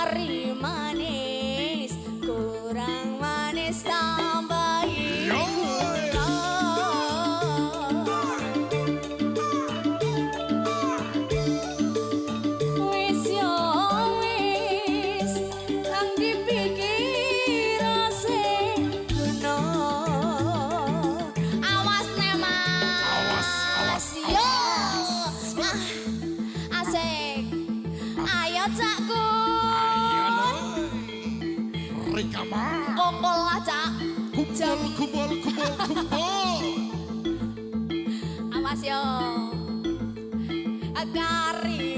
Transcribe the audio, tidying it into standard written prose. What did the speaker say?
kari manis kurang manis tambahi gula wis yo wis kang dipikir ase guna awas nemas awas yo asik ayo cakku Rikama kumpul lah cak kumpul awas yo kari